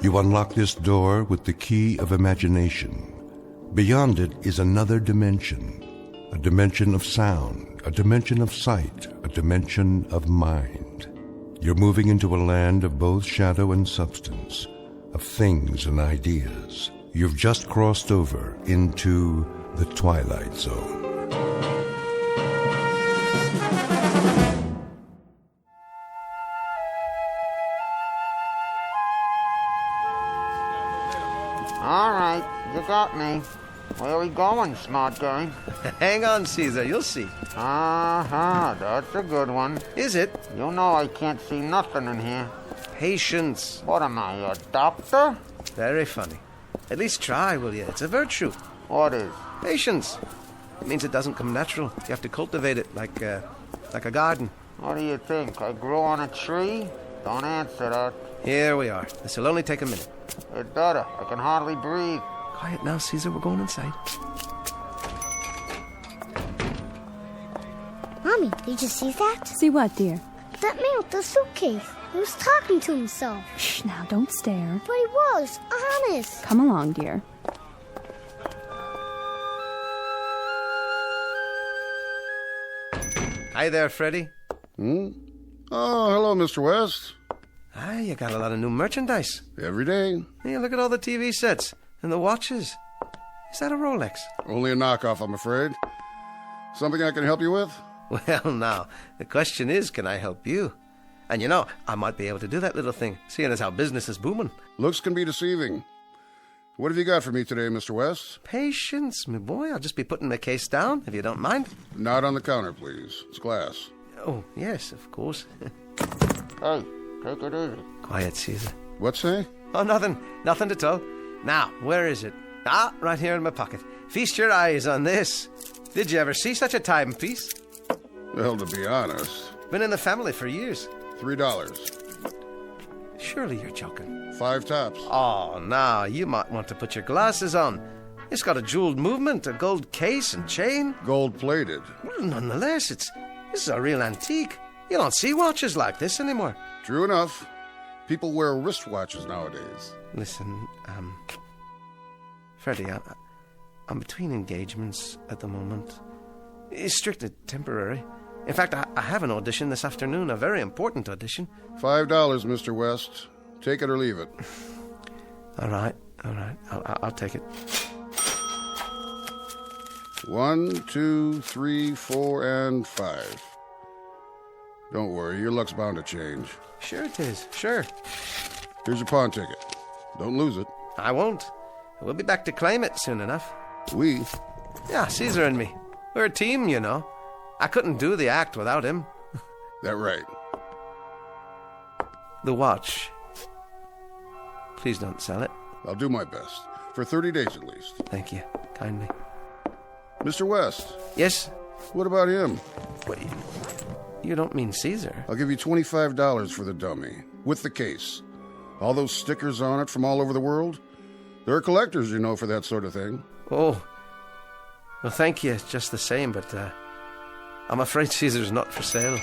You unlock this door with the key of imagination. Beyond it is another dimension, a dimension of sound, a dimension of sight, a dimension of mind. You're moving into a land of both shadow and substance, of things and ideas. You've just crossed over into the Twilight Zone. All right, you got me. Where are we going, smart guy? Hang on, Caesar, you'll see. That's a good one. Is it? You know I can't see nothing in here. Patience. What am I, a doctor? Very funny. At least try, will you? It's a virtue. What is? Patience. It means it doesn't come natural. You have to cultivate it like a garden. What do you think? I grew on a tree? Don't answer that. Here we are. This will only take a minute. It better. I can hardly breathe. Quiet now, Caesar. We're going inside. Mommy, did you see that? See what, dear? That man with the suitcase. He was talking to himself. Shh, now don't stare. But he was, honest. Come along, dear. Hi there, Freddie. Oh, hello, Mr. West. Ah, you got a lot of new merchandise. Every day. Hey, look at all the TV sets and the watches. Is that a Rolex? Only a knockoff, I'm afraid. Something I can help you with? Well, now, the question is, can I help you? And you know, I might be able to do that little thing, seeing as how business is booming. Looks can be deceiving. What have you got for me today, Mr. West? Patience, my boy. I'll just be putting my case down, if you don't mind. Not on the counter, please. It's glass. Oh, yes, of course. Hey, take it easy. Quiet, Caesar. What say? Oh, nothing. Nothing at all. Now, where is it? Ah, right here in my pocket. Feast your eyes on this. Did you ever see such a timepiece? Well, to be honest, Been in the family for years. $3. Surely you're joking. 5 tops. Oh, now, you might want to put your glasses on. It's got a jeweled movement, a gold case and chain. Gold-plated. Well, nonetheless, this is a real antique. You don't see watches like this anymore. True enough. People wear wristwatches nowadays. Listen, Freddie, I'm between engagements at the moment. It's strictly temporary. In fact, I have an audition this afternoon, a very important audition. $5, Mr. West. Take it or leave it. All right. I'll take it. 1, 2, 3, 4, and 5. Don't worry, your luck's bound to change. Sure it is, sure. Here's your pawn ticket. Don't lose it. I won't. We'll be back to claim it soon enough. We? Yeah, Caesar and me. We're a team, you know. I couldn't do the act without him. That right. The watch. Please don't sell it. I'll do my best. For 30 days at least. Thank you, kindly. Mr. West, Yes? what about him? Wait, you don't mean Caesar? I'll give you $25 for the dummy. With the case. All those stickers on it from all over the world. There are collectors, you know, for that sort of thing. Oh. Well, thank you just the same, but I'm afraid Caesar's not for sale.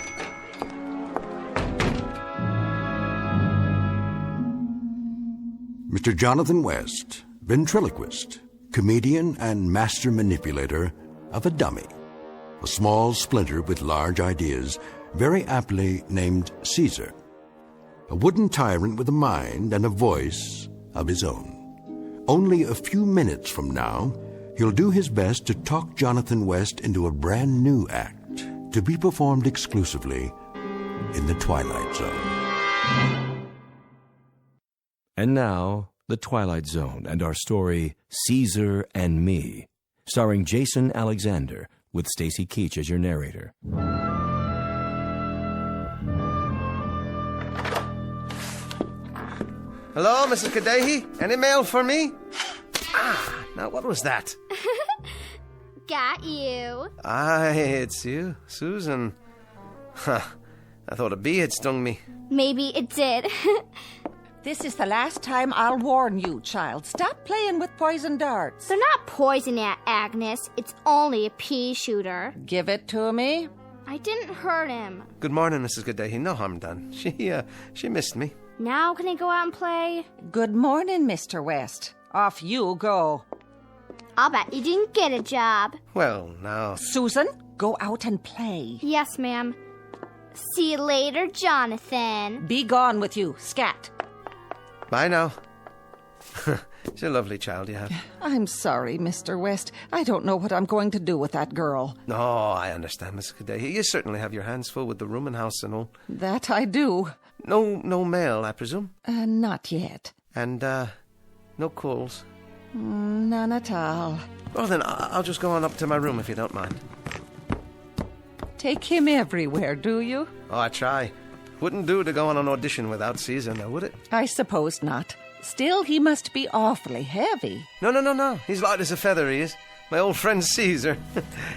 Mr. Jonathan West, ventriloquist, comedian and master manipulator of a dummy, a small splinter with large ideas, very aptly named Caesar, a wooden tyrant with a mind and a voice of his own. Only a few minutes from now, he'll do his best to talk Jonathan West into a brand new act to be performed exclusively in the Twilight Zone. And now, The Twilight Zone and our story, Caesar and Me, starring Jason Alexander, with Stacy Keach as your narrator. Hello, Mrs. Kadehi? Any mail for me? Ah, now what was that? Got you. Aye, it's you, Susan. Huh, I thought a bee had stung me. Maybe it did. This is the last time I'll warn you, child. Stop playing with poison darts. They're not poison, Agnes. It's only a pea shooter. Give it to me. I didn't hurt him. Good morning, Mrs. Kadehi. No harm done. She missed me. Now can I go out and play? Good morning, Mr. West. Off you go. I'll bet you didn't get a job. Well, now. Susan, go out and play. Yes, ma'am. See you later, Jonathan. Be gone with you, scat. Bye now. She's a lovely child you have. I'm sorry, Mr. West. I don't know what I'm going to do with that girl. No, I understand, Miss Cadet. You certainly have your hands full with the rooming house and all. That I do. No mail, I presume? Not yet. And, no calls? None at all. Well, then, I'll just go on up to my room if you don't mind. Take him everywhere, do you? Oh, I try. Wouldn't do to go on an audition without Caesar, now, would it? I suppose not. Still, he must be awfully heavy. No. He's light as a feather, he is. My old friend Caesar.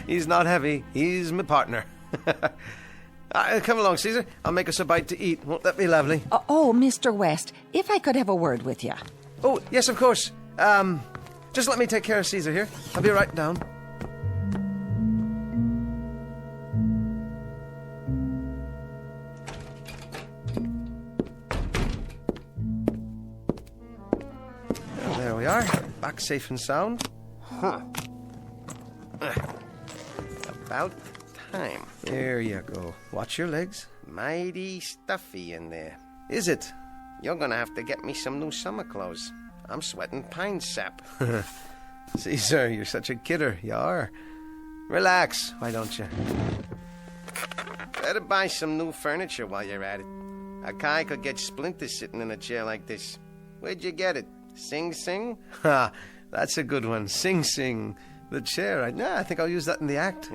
He's not heavy. He's my partner. Come along, Caesar. I'll make us a bite to eat. Won't that be lovely? Oh, Mr. West, if I could have a word with you. Oh, yes, of course. Just let me take care of Caesar here. I'll be right down. Well, there we are. Back safe and sound. Huh. About time. There you go. Watch your legs. Mighty stuffy in there. Is it? You're gonna have to get me some new summer clothes. I'm sweating pine sap. Caesar, you're such a kidder. You are. Relax, why don't you? Better buy some new furniture while you're at it. A guy could get splinters sitting in a chair like this. Where'd you get it? Sing Sing? Ha, that's a good one. Sing Sing. The chair. I think I'll use that in the act.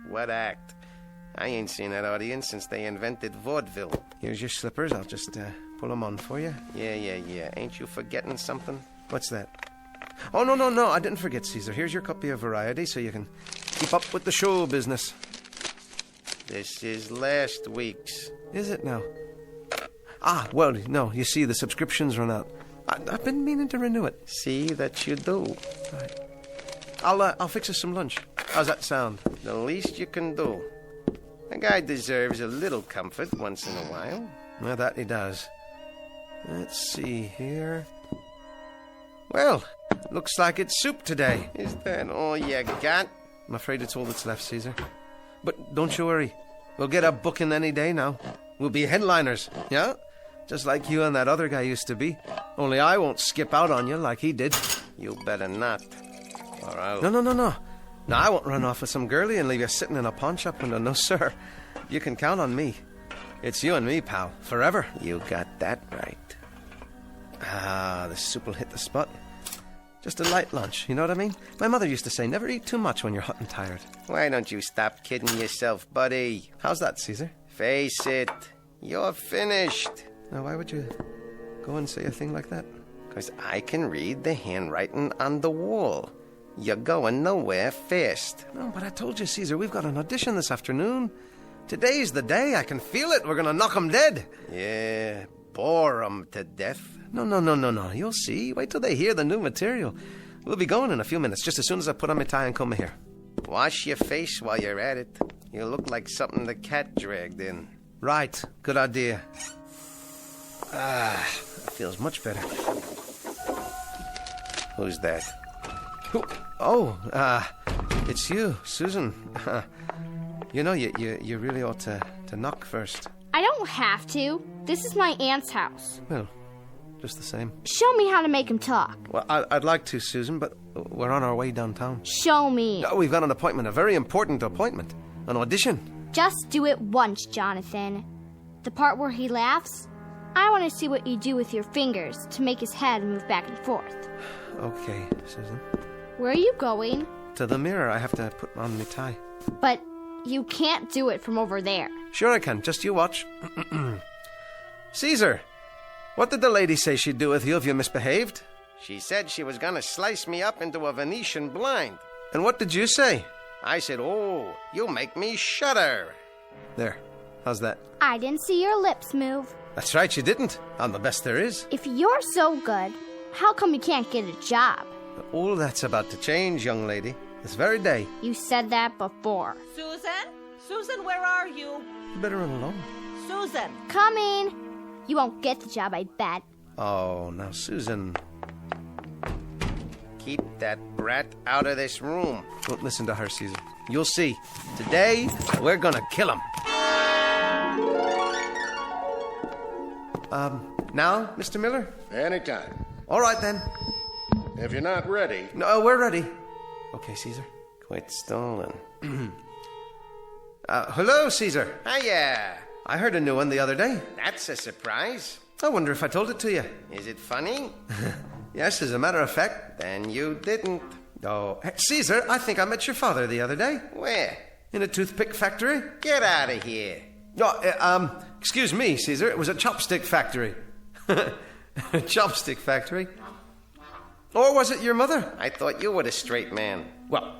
What act? I ain't seen that audience since they invented vaudeville. Here's your slippers. I'll just pull them on for you. Yeah. Ain't you forgetting something? What's that? Oh, no. I didn't forget, Caesar. Here's your copy of Variety so you can keep up with the show business. This is last week's. Is it now? Well, no. You see, the subscription's run out. I've been meaning to renew it. See that you do. Right. I'll fix us some lunch. How's that sound? The least you can do. A guy deserves a little comfort once in a while. Well, that he does. Let's see here. Well, looks like it's soup today. Is that all you got? I'm afraid it's all that's left, Caesar. But don't you worry. We'll get a booking any day now. We'll be headliners, yeah? Just like you and that other guy used to be. Only I won't skip out on you like he did. You better not. Or I'll... No. No, I won't run off with some girlie and leave you sitting in a pawn shop window. No, sir. You can count on me. It's you and me, pal. Forever. You got that right. The soup will hit the spot. Just a light lunch, you know what I mean? My mother used to say, never eat too much when you're hot and tired. Why don't you stop kidding yourself, buddy? How's that, Caesar? Face it. You're finished. Now, why would you go and say a thing like that? Because I can read the handwriting on the wall. You're going nowhere fast. No, but I told you, Caesar, we've got an audition this afternoon. Today's the day. I can feel it. We're going to knock 'em dead. Yeah, bore 'em to death. No. You'll see. Wait till they hear the new material. We'll be going in a few minutes, just as soon as I put on my tie and comb my hair. Wash your face while you're at it. You look like something the cat dragged in. Right. Good idea. That feels much better. Who's that? Who? Oh, it's you, Susan. You know, you really ought to knock first. I don't have to. This is my aunt's house. Well, just the same. Show me how to make him talk. Well, I'd like to, Susan, but we're on our way downtown. Show me. Oh, we've got an appointment, a very important appointment. An audition. Just do it once, Jonathan. The part where he laughs, I want to see what you do with your fingers to make his head move back and forth. Okay, Susan. Where are you going? To the mirror. I have to put on my tie. But you can't do it from over there. Sure I can. Just you watch. Caesar, what did the lady say she'd do with you if you misbehaved? She said she was going to slice me up into a Venetian blind. And what did you say? I said, oh, you make me shudder. There. How's that? I didn't see your lips move. That's right, you didn't. I'm the best there is. If you're so good, how come you can't get a job? All that's about to change, young lady. This very day. You said that before. Susan? Susan, where are you? You better run along. Susan! Coming. You won't get the job, I bet. Oh, now, Susan. Keep that brat out of this room. Don't listen to her, Caesar. You'll see. Today, we're gonna kill him. Now, Mr. Miller? Anytime. All right, then. If you're not ready... No, we're ready. Okay, Caesar. Quit stalling. Hello, Caesar. Hiya. I heard a new one the other day. That's a surprise. I wonder if I told it to you. Is it funny? Yes, as a matter of fact. Then you didn't. Oh, hey, Caesar, I think I met your father the other day. Where? In a toothpick factory. Get out of here. Oh, excuse me, Caesar. It was a chopstick factory. A chopstick factory. Or was it your mother? I thought you were the straight man. Well,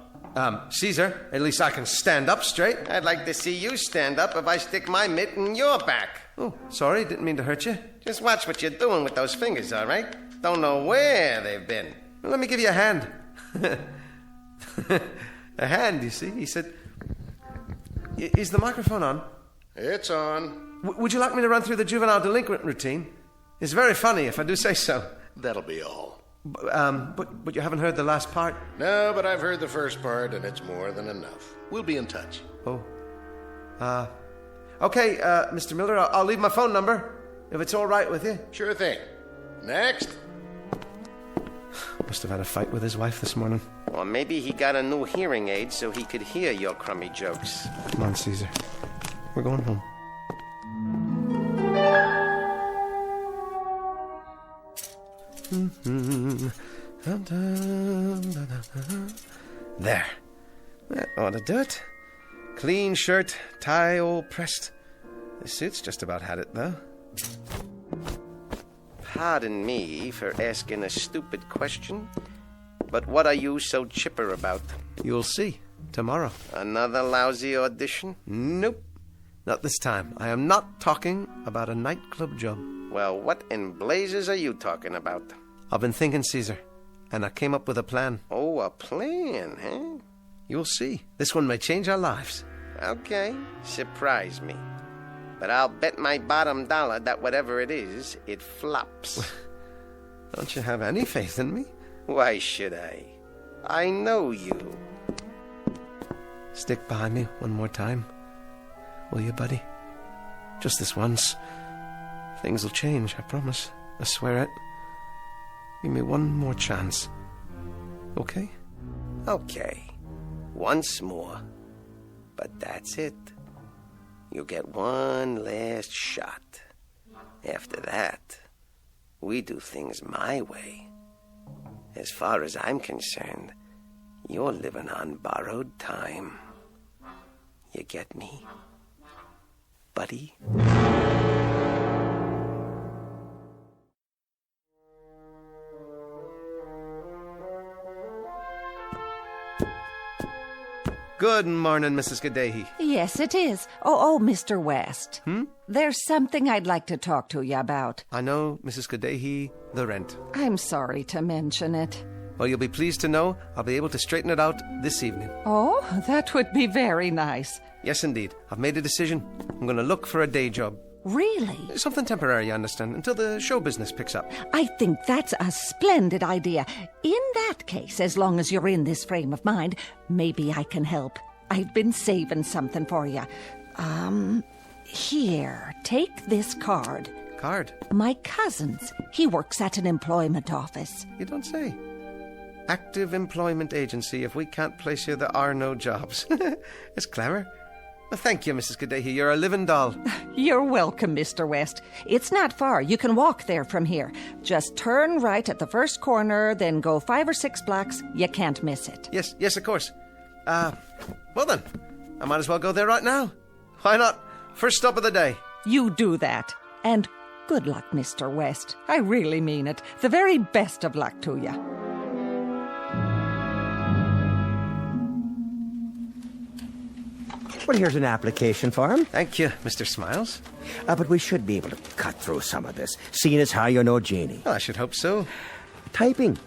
Caesar, at least I can stand up straight. I'd like to see you stand up if I stick my mitt in your back. Oh, sorry, didn't mean to hurt you. Just watch what you're doing with those fingers, all right? Don't know where they've been. Well, let me give you a hand. A hand, you see? He said... Is the microphone on? It's on. Would you like me to run through the juvenile delinquent routine? It's very funny, if I do say so. That'll be all. But you haven't heard the last part? No, but I've heard the first part, and it's more than enough. We'll be in touch. Oh. Okay, Mr. Miller, I'll leave my phone number, if it's all right with you. Sure thing. Next. Must have had a fight with his wife this morning. Or maybe he got a new hearing aid so he could hear your crummy jokes. Come on, Caesar. We're going home. There. That ought to do it. Clean shirt, tie all pressed. The suit's just about had it, though. Pardon me for asking a stupid question, but what are you so chipper about? You'll see. Tomorrow. Another lousy audition? Nope. Not this time. I am not talking about a nightclub job. Well, what in blazes are you talking about? I've been thinking, Caesar, and I came up with a plan. Oh, a plan, huh? You'll see. This one may change our lives. Okay, surprise me. But I'll bet my bottom dollar that whatever it is, it flops. Don't you have any faith in me? Why should I? I know you. Stick by me one more time. Will you, buddy? Just this once. Things will change, I promise. I swear it. Give me one more chance. Okay? Okay. Once more. But that's it. You get one last shot. After that, we do things my way. As far as I'm concerned, you're living on borrowed time. You get me, buddy? Good morning, Mrs. Gaddahi. Yes, it is. Oh, Mr. West. There's something I'd like to talk to you about. I know, Mrs. Gaddahi, the rent. I'm sorry to mention it. Well, you'll be pleased to know I'll be able to straighten it out this evening. Oh, that would be very nice. Yes, indeed. I've made a decision. I'm going to look for a day job. Really? Something temporary, you understand, until the show business picks up. I think that's a splendid idea. In that case, as long as you're in this frame of mind, maybe I can help. I've been saving something for you. Here, take this card. Card? My cousin's. He works at an employment office. You don't say. Active employment agency. If we can't place you, there are no jobs. It's clever. Well, thank you, Mrs. Gaddahi. You're a living doll. You're welcome, Mr. West. It's not far. You can walk there from here. Just turn right at the first corner, then go 5 or 6 blocks. You can't miss it. Yes, of course. Well then, I might as well go there right now. Why not? First stop of the day. You do that. And good luck, Mr. West. I really mean it. The very best of luck to you. Well, here's an application form. Thank you, Mr. Smiles. But we should be able to cut through some of this, seeing as how you know Jeannie. Well, I should hope so. Typing.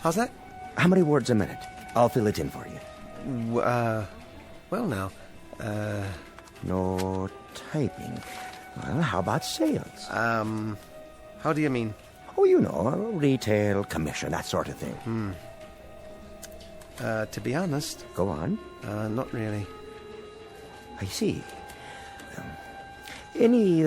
How's that? How many words a minute? I'll fill it in for you. Well now, No typing. Well, how about sales? How do you mean? Oh, you know, retail, commission, that sort of thing. To be honest, Go on. not really. I see. Any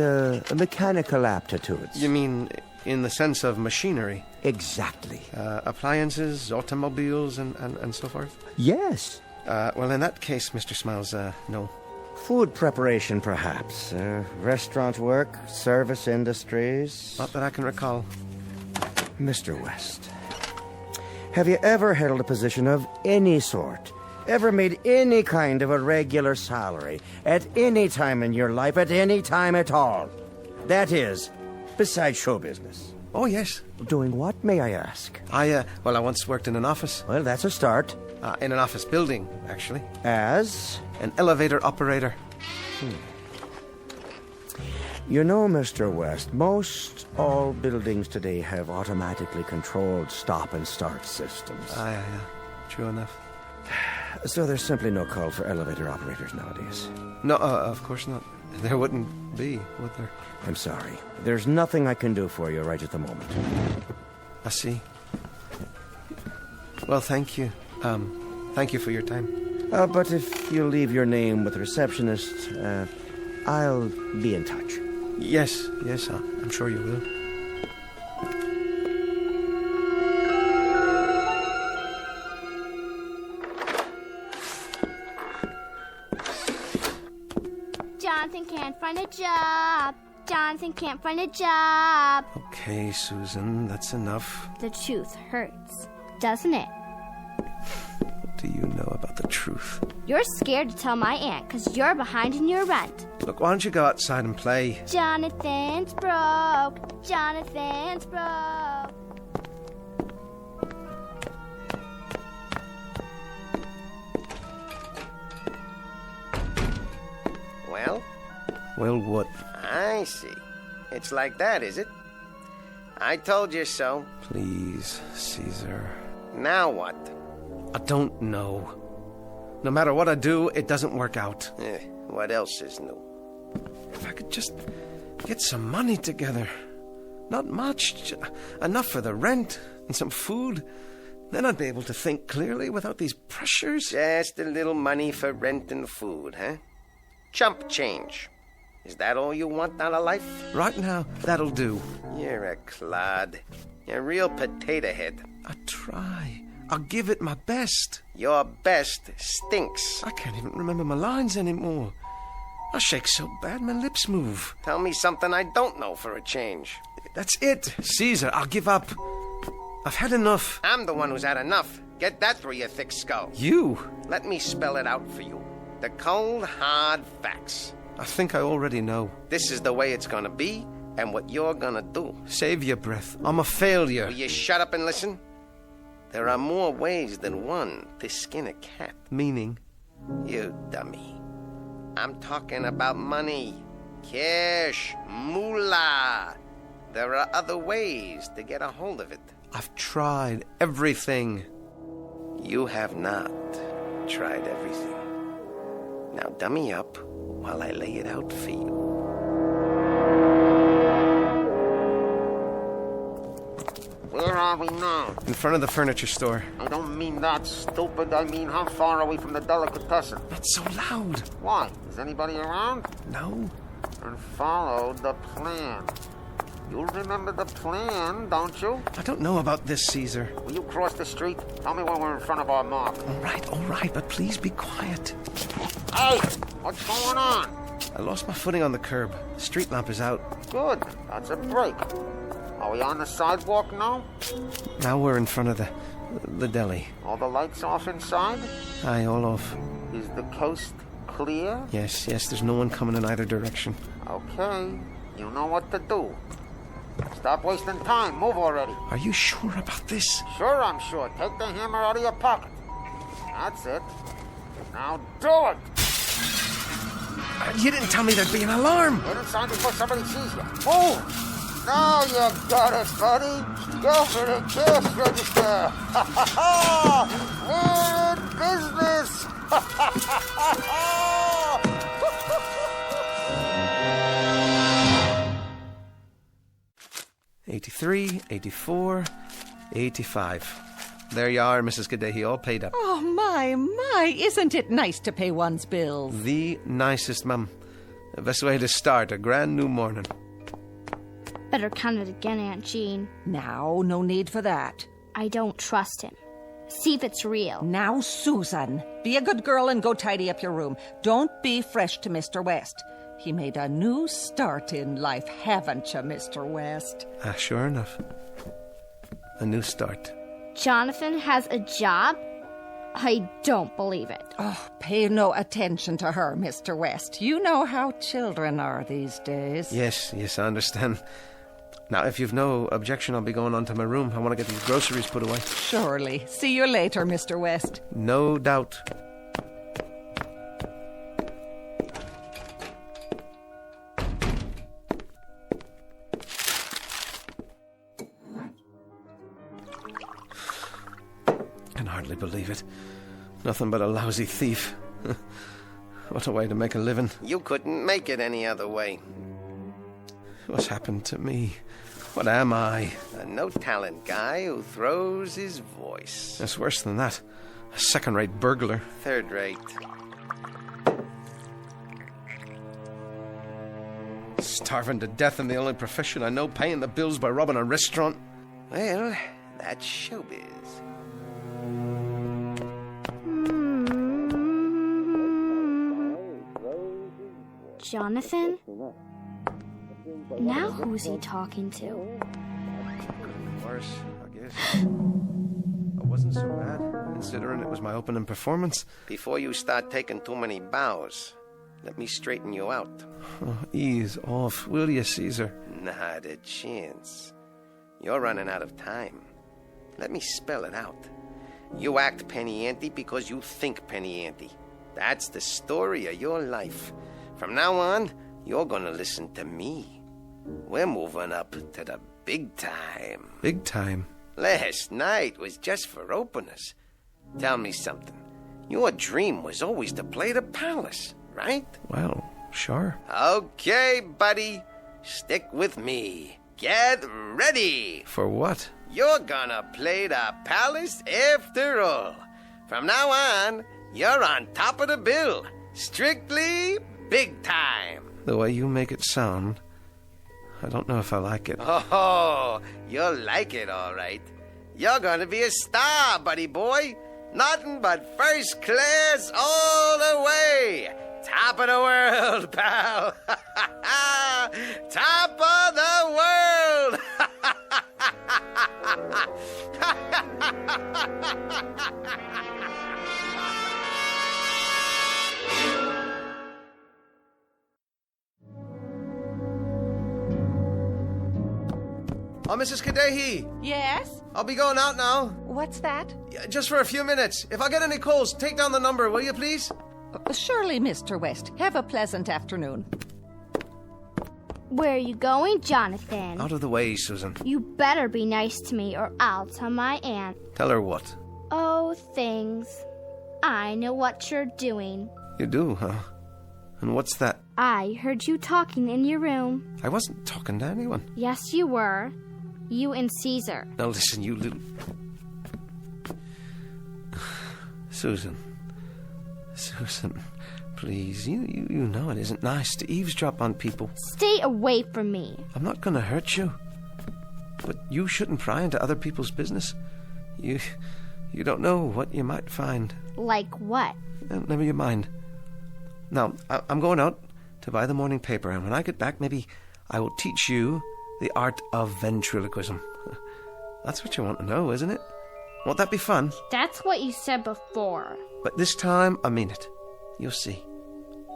mechanical aptitudes? You mean in the sense of machinery? Exactly. Appliances, automobiles, and so forth? Yes. Well, in that case, Mr. Smiles, no. Food preparation, perhaps. Restaurant work, service industries. Not that I can recall. Mr. West, have you ever held a position of any sort? Ever made any kind of a regular salary at any time in your life, at any time at all? That is, besides show business. Oh, yes. Doing what, may I ask? I once worked in an office. Well, that's a start. In an office building, actually. As? An elevator operator. You know, Mr. West, most all buildings today have automatically controlled stop and start systems. Yeah. True enough. So there's simply no call for elevator operators nowadays. No, of course not. There wouldn't be, would there? I'm sorry. There's nothing I can do for you right at the moment. I see. Well, thank you. Thank you for your time. But if you leave your name with the receptionist, I'll be in touch. Yes, I'm sure you will. Jonathan can't find a job. Jonathan can't find a job. Okay, Susan, that's enough. The truth hurts, doesn't it? What do you know about the truth? You're scared to tell my aunt because you're behind in your rent. Look, why don't you go outside and play? Jonathan's broke. Jonathan's broke. Well? Well, what? I see. It's like that, is it? I told you so. Please, Caesar. Now what? I don't know. No matter what I do, it doesn't work out. What else is new? If I could just get some money together. Not much, enough for the rent and some food. Then I'd be able to think clearly without these pressures. Just a little money for rent and food, huh? Chump change. Is that all you want out of life? Right now, that'll do. You're a clod. You're a real potato head. I try. I'll give it my best. Your best stinks. I can't even remember my lines anymore. I shake so bad my lips move. Tell me something I don't know for a change. That's it. Caesar, I'll give up. I've had enough. I'm the one who's had enough. Get that through your thick skull. You? Let me spell it out for you. The cold, hard facts. I think I already know. This is the way it's gonna be, and what you're gonna do. Save your breath. I'm a failure. Will you shut up and listen? There are more ways than one to skin a cat. Meaning? You dummy. I'm talking about money. Cash. Moolah. There are other ways to get a hold of it. I've tried everything. You have not tried everything. Now dummy up while I lay it out for you. Where are we now? In front of the furniture store. I don't mean that, stupid. I mean, how far are we from the delicatessen? Not so loud. Why? Is anybody around? No. And follow the plan. You remember the plan, don't you? I don't know about this, Caesar. Will you cross the street? Tell me when we're in front of our mark. All right, but please be quiet. Hey! What's going on? I lost my footing on the curb. The street lamp is out. Good. That's a break. Are we on the sidewalk now? Now we're in front of the deli. All the lights off inside? Aye, all off. Is the coast clear? Yes, there's no one coming in either direction. Okay. You know what to do. Stop wasting time. Move already. Are you sure about this? Sure, I'm sure. Take the hammer out of your pocket. That's it. Now do it! You didn't tell me there'd be an alarm. Get inside before somebody sees you. Move! Now you got it, buddy. Go for the cash register. Ha ha ha! We're in business. Ha ha ha ha! 83, 84, 85. There you are, Mrs. Kadehi, all paid up. Oh, my, isn't it nice to pay one's bills? The nicest, Mum. The best way to start a grand new morning. Better count it again, Aunt Jean. Now, no need for that. I don't trust him. See if it's real. Now, Susan, be a good girl and go tidy up your room. Don't be fresh to Mr. West. He made a new start in life, haven't you, Mr. West? Sure enough. A new start. Jonathan has a job? I don't believe it. Oh, pay no attention to her, Mr. West. You know how children are these days. Yes, I understand. Now, if you've no objection, I'll be going on to my room. I want to get these groceries put away. Surely. See you later, Mr. West. No doubt. Can hardly believe it. Nothing but a lousy thief. What a way to make a living. You couldn't make it any other way. What's happened to me? What am I? A no-talent guy who throws his voice. It's worse than that. A second-rate burglar. Third-rate. Starving to death in the only profession I know, paying the bills by robbing a restaurant. Well, that's showbiz. Jonathan? Now who's he talking to? Worse, I guess. It wasn't so bad, considering it was my opening performance. Before you start taking too many bows, let me straighten you out. Oh, ease off, will you, Caesar? Not a chance. You're running out of time. Let me spell it out. You act penny ante because you think penny ante. That's the story of your life. From now on, you're gonna listen to me. We're moving up to the big time. Big time? Last night was just for openers. Tell me something. Your dream was always to play the palace, right? Well, sure. Okay, buddy. Stick with me. Get ready. For what? You're gonna play the palace after all. From now on, you're on top of the bill. Strictly big time. The way you make it sound, I don't know if I like it. Oh, you'll like it, all right. You're gonna be a star, buddy boy. Nothing but first class all the way. Top of the world, pal. Top of the world. Oh, Mrs. Kadehi, Yes? I'll be going out now. What's that? Just for a few minutes. If I get any calls, take down the number, will you, please? Surely, Mr. West. Have a pleasant afternoon. Where are you going, Jonathan? Out of the way, Susan. You better be nice to me or I'll tell my aunt. Tell her what? Oh, things. I know what you're doing. You do, huh? And what's that? I heard you talking in your room. I wasn't talking to anyone. Yes, you were. You and Caesar. Now listen, you little... Susan, please, you know it isn't nice to eavesdrop on people. Stay away from me. I'm not going to hurt you. But you shouldn't pry into other people's business. You don't know what you might find. Like what? Never you mind. Now, I'm going out to buy the morning paper, and when I get back, maybe I will teach you the art of ventriloquism. That's what you want to know, isn't it? Won't that be fun? That's what you said before. But this time, I mean it. You'll see.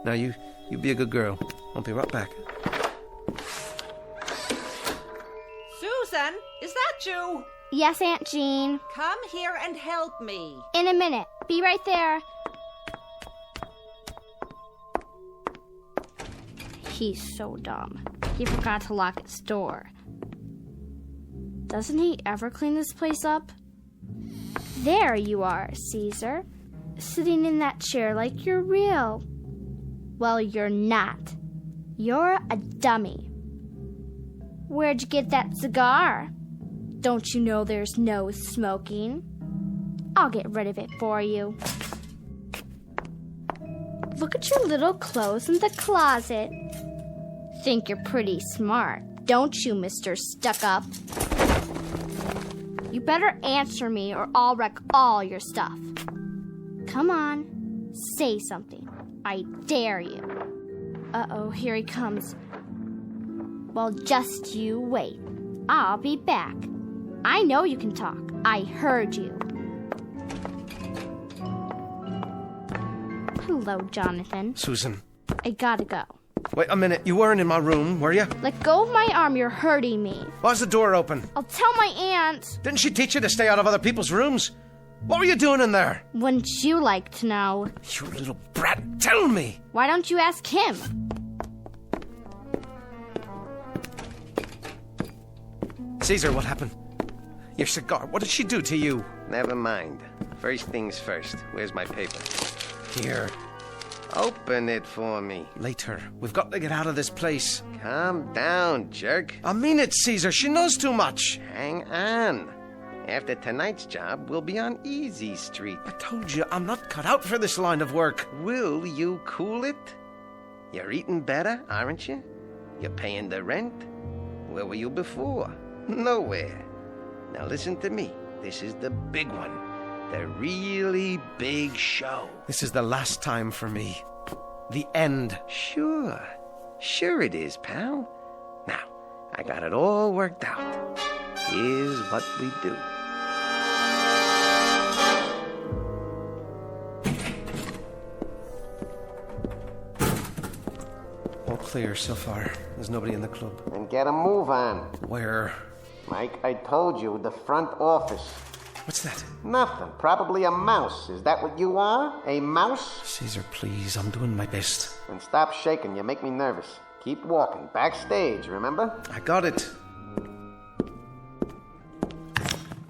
Now, you be a good girl. I'll be right back. Susan, is that you? Yes, Aunt Jean. Come here and help me. In a minute. Be right there. He's so dumb. He forgot to lock his door. Doesn't he ever clean this place up? There you are, Caesar. Sitting in that chair like you're real. Well, you're not. You're a dummy. Where'd you get that cigar? Don't you know there's no smoking? I'll get rid of it for you. Look at your little clothes in the closet. Think you're pretty smart, don't you, Mr. Stuck-Up? You better answer me or I'll wreck all your stuff. Come on, say something. I dare you. Uh-oh, here he comes. Well, just you wait. I'll be back. I know you can talk. I heard you. Hello, Jonathan. Susan. I gotta go. Wait a minute. You weren't in my room, were you? Let go of my arm. You're hurting me. Why's the door open? I'll tell my aunt. Didn't she teach you to stay out of other people's rooms? What were you doing in there? Wouldn't you like to know? You little brat, tell me. Why don't you ask him? Caesar, what happened? Your cigar, what did she do to you? Never mind. First things first. Where's my paper? Here. Open it for me. Later. We've got to get out of this place. Calm down, jerk. I mean it, Caesar. She knows too much. Hang on. After tonight's job, we'll be on Easy Street. I told you, I'm not cut out for this line of work. Will you cool it? You're eating better, aren't you? You're paying the rent. Where were you before? Nowhere. Now listen to me. This is the big one. The really big show. This is the last time for me. The end. Sure. Sure it is, pal. Now, I got it all worked out. Here's what we do. All clear so far. There's nobody in the club. And get a move on. Where? Mike, I told you, the front office. What's that? Nothing. Probably a mouse. Is that what you are? A mouse? Caesar, please. I'm doing my best. And stop shaking. You make me nervous. Keep walking. Backstage, remember? I got it.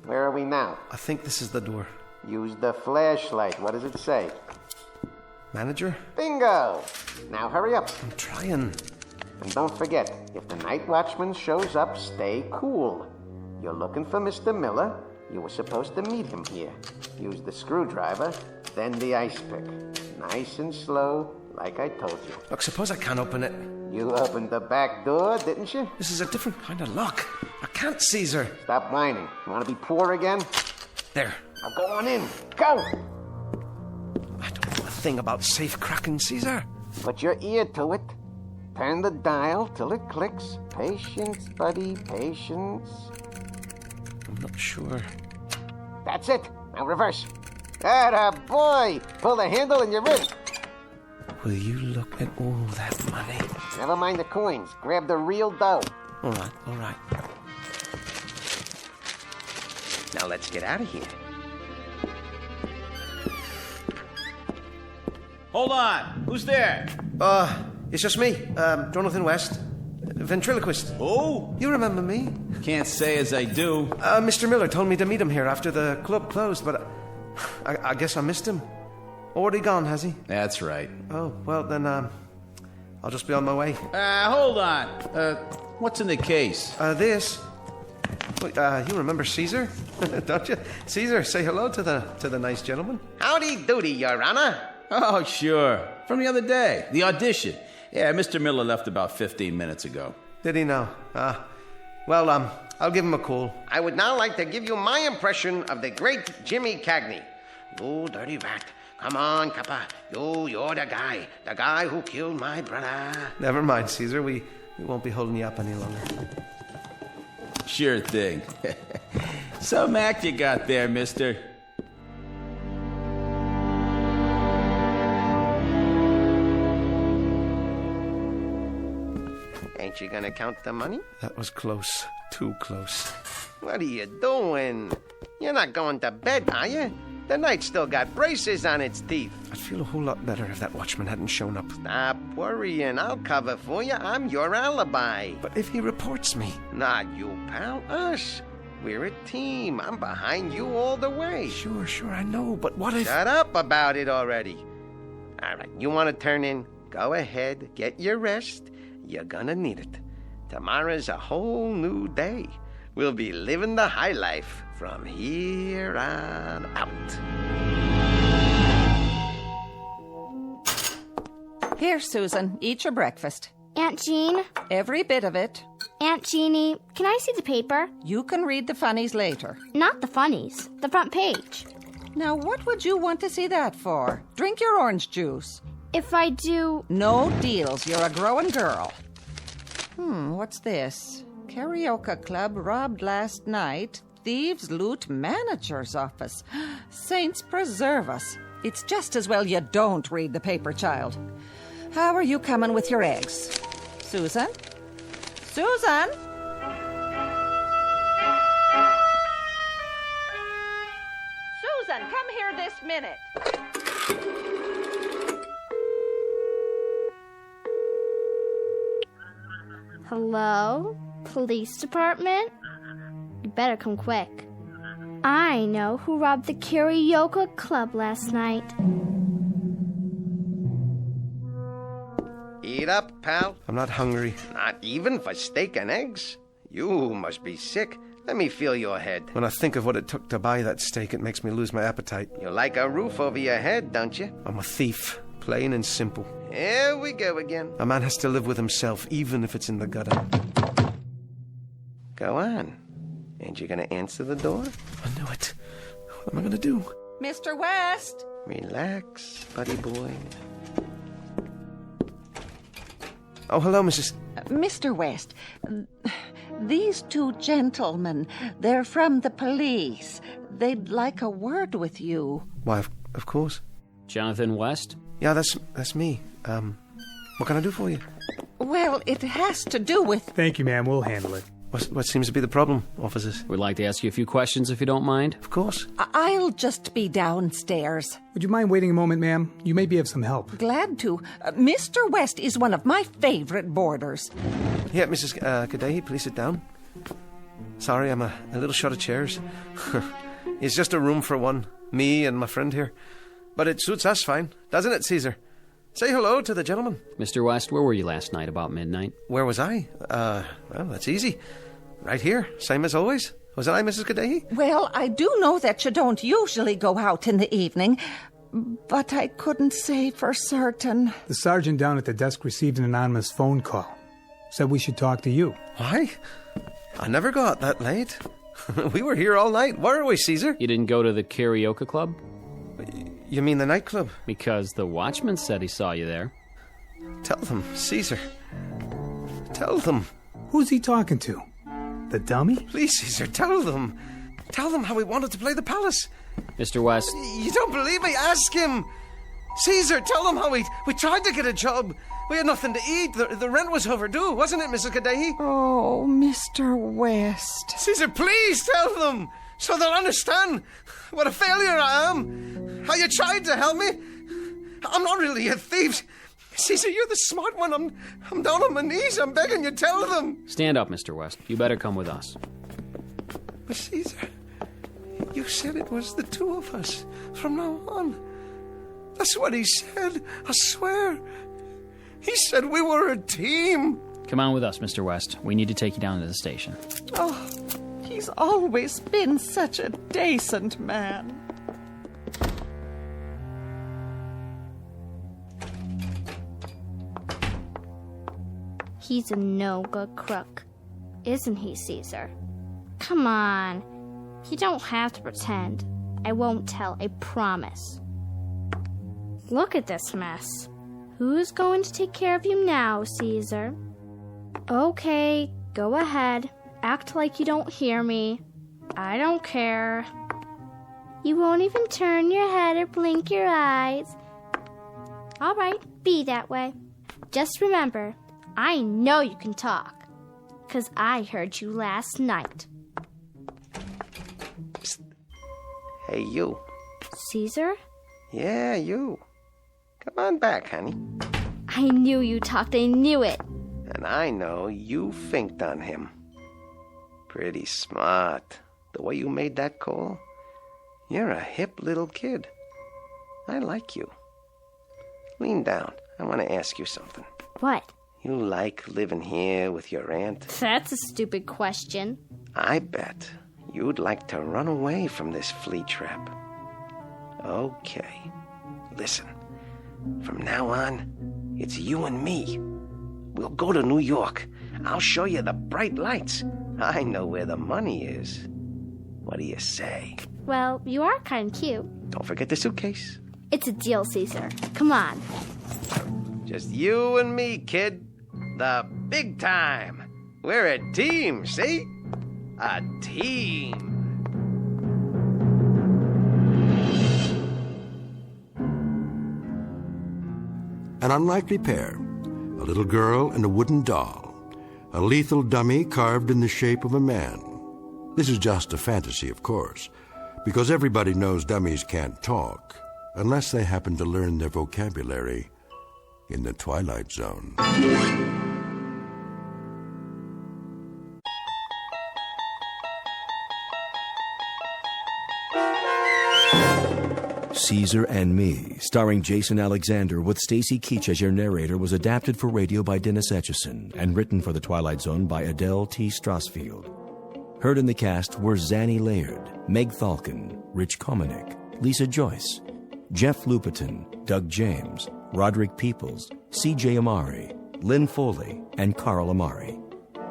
Where are we now? I think this is the door. Use the flashlight. What does it say? Manager? Bingo! Now hurry up. I'm trying. And don't forget, if the night watchman shows up, stay cool. You're looking for Mr. Miller. You were supposed to meet him here. Use the screwdriver, then the ice pick. Nice and slow, like I told you. Look, suppose I can't open it. You opened the back door, didn't you? This is a different kind of lock. I can't, Caesar. Stop whining. You want to be poor again? There. Now go on in. Go! I don't know a thing about safe cracking, Caesar. Put your ear to it. Turn the dial till it clicks. Patience, buddy, patience. I'm not sure. That's it. Now reverse. Atta boy! Pull the handle and you're in. Will you look at all that money? Never mind the coins. Grab the real dough. All right, all right. Now let's get out of here. Hold on. Who's there? It's just me, Jonathan West, ventriloquist. Oh? You remember me? Can't say as I do. Mr. Miller told me to meet him here after the club closed, but I guess I missed him. Already gone, has he? That's right. Oh, well, then, I'll just be on my way. Hold on. What's in the case? This. Wait, you remember Caesar? Don't you? Caesar, say hello to the nice gentleman. Howdy doody, Your Honor. Oh, sure. From the other day. The audition. Yeah, Mr. Miller left about 15 minutes ago. Did he know? Well, I'll give him a call. I would now like to give you my impression of the great Jimmy Cagney. You dirty rat. Come on, Kappa. You're the guy who killed my brother. Never mind, Caesar. We won't be holding you up any longer. Sure thing. Some act you got there, mister. Ain't you gonna count the money? That was close. Too close. What are you doing? You're not going to bed, are you? The night's still got braces on its teeth. I'd feel a whole lot better if that watchman hadn't shown up. Stop worrying. I'll cover for you. I'm your alibi. But if he reports me... Not you, pal. Us. We're a team. I'm behind you all the way. Sure, I know. But what if... Shut up about it already. All right, you want to turn in? Go ahead. Get your rest. You're gonna need it. Tomorrow's a whole new day. We'll be living the high life from here on out. Here, Susan, eat your breakfast. Aunt Jean? Every bit of it. Aunt Jeannie, can I see the paper? You can read the funnies later. Not the funnies, the front page. Now, what would you want to see that for? Drink your orange juice. If I do... No deals. You're a growing girl. What's this? Karaoke club robbed last night. Thieves loot manager's office. Saints preserve us. It's just as well you don't read the paper, child. How are you coming with your eggs? Susan? Susan? Susan, come here this minute. Hello? Police department? You better come quick. I know who robbed the karaoke club last night. Eat up, pal. I'm not hungry. Not even for steak and eggs? You must be sick. Let me feel your head. When I think of what it took to buy that steak, it makes me lose my appetite. You like a roof over your head, don't you? I'm a thief, plain and simple. Here we go again. A man has to live with himself, even if it's in the gutter. Go on. And you're gonna answer the door? I knew it. What am I gonna do? Mr. West? Relax, buddy boy. Oh, hello, Mrs. Mr. West, these two gentlemen, they're from the police. They'd like a word with you. Why, of course. Jonathan West? Yeah, that's me. What can I do for you? Well, it has to do with... Thank you, ma'am. We'll handle it. What seems to be the problem, officers? We'd like to ask you a few questions if you don't mind. Of course. I'll just be downstairs. Would you mind waiting a moment, ma'am? You may be of some help. Glad to. Mr. West is one of my favorite boarders. Here, Mrs. Kadehi, please sit down. Sorry, I'm a little short of chairs. It's just a room for one. Me and my friend here. But it suits us fine, doesn't it, Caesar? Say hello to the gentleman. Mr. West, where were you last night about midnight? Where was I? Well, that's easy. Right here, same as always. Wasn't I, Mrs. Kadehi? Well, I do know that you don't usually go out in the evening, but I couldn't say for certain. The sergeant down at the desk received an anonymous phone call. Said we should talk to you. Why? I never go out that late. We were here all night. Where are we, Caesar? You didn't go to the karaoke club? You mean the nightclub? Because the watchman said he saw you there. Tell them, Caesar. Tell them. Who's he talking to? The dummy? Please, Caesar, tell them. Tell them how we wanted to play the palace. Mr. West. You don't believe me? Ask him. Caesar, tell them how we tried to get a job. We had nothing to eat. The rent was overdue, wasn't it, Mrs. Kadehi? Oh, Mr. West. Caesar, please tell them, so they'll understand what a failure I am. How you tried to help me. I'm not really a thief. Caesar, you're the smart one. I'm down on my knees. I'm begging you, tell them. Stand up, Mr. West. You better come with us. But Caesar, you said it was the two of us from now on. That's what he said, I swear. He said we were a team. Come on with us, Mr. West. We need to take you down to the station. Oh, he's always been such a decent man. He's a no-good crook, isn't he, Caesar? Come on. You don't have to pretend. I won't tell, I promise. Look at this mess. Who's going to take care of you now, Caesar? Okay, go ahead. Act like you don't hear me. I don't care. You won't even turn your head or blink your eyes. All right, be that way. Just remember, I know you can talk, 'cause I heard you last night. Psst. Hey, you. Caesar? Yeah, you. Come on back, honey. I knew you talked, I knew it. And I know you finked on him. Pretty smart. The way you made that call. You're a hip little kid. I like you. Lean down. I want to ask you something. What? You like living here with your aunt? That's a stupid question. I bet you'd like to run away from this flea trap. Okay. Listen, from now on, it's you and me. We'll go to New York. I'll show you the bright lights. I know where the money is. What do you say? Well, you are kind of cute. Don't forget the suitcase. It's a deal, Caesar. Come on. Just you and me, kid. The big time. We're a team, see? A team. An unlikely pair, a little girl and a wooden doll, a lethal dummy carved in the shape of a man. This is just a fantasy, of course, because everybody knows dummies can't talk unless they happen to learn their vocabulary in the Twilight Zone. Caesar and Me, starring Jason Alexander with Stacy Keach as your narrator, was adapted for radio by Dennis Etchison and written for The Twilight Zone by Adele T. Strasfield. Heard in the cast were Zanny Laird, Meg Thalken, Rich Komanek, Lisa Joyce, Jeff Lupetin, Doug James, Roderick Peoples, C.J. Amari, Lynn Foley, and Carl Amari.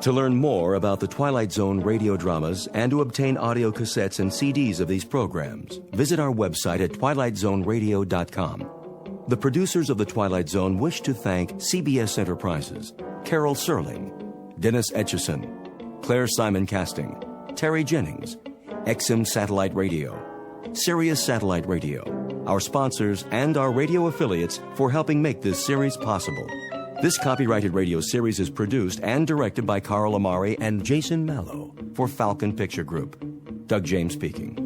To learn more about the Twilight Zone radio dramas and to obtain audio cassettes and CDs of these programs, visit our website at twilightzoneradio.com. The producers of The Twilight Zone wish to thank CBS Enterprises, Carol Serling, Dennis Etchison, Claire Simon Casting, Terry Jennings, XM Satellite Radio, Sirius Satellite Radio, our sponsors, and our radio affiliates for helping make this series possible. This copyrighted radio series is produced and directed by Carl Amari and Jason Mallow for Falcon Picture Group. Doug James speaking.